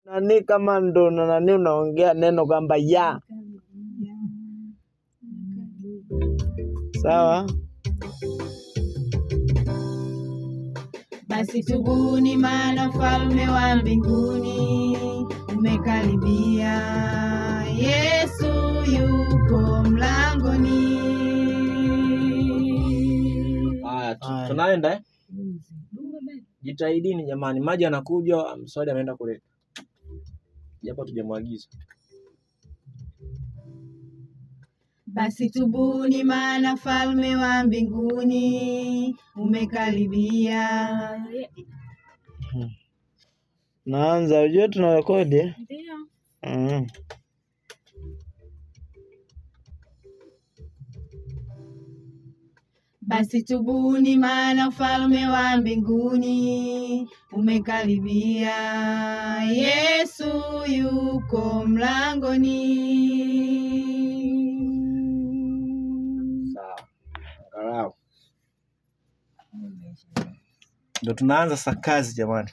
nani kama ndo na nani unaongea neno kwamba ya. Sawa? Basi tubuni, maana ufalme wa mbinguni umekaribia. Yesu yuko mlangoni. Haya, tunaenda Jitahidini jamani, maji yanakuja, mswadi ameenda kuleta. Japo tujamwagiza. Basi tubuni, maana ufalme wa mbinguni umekaribia. Naanza, ujue tunarekodi? Ndio. Basi tubuni, maana ufalme wa mbinguni umekaribia. Yesu yuko mlangoni. Sawa. Angalau. Ndio tunaanza sasa kazi jamani.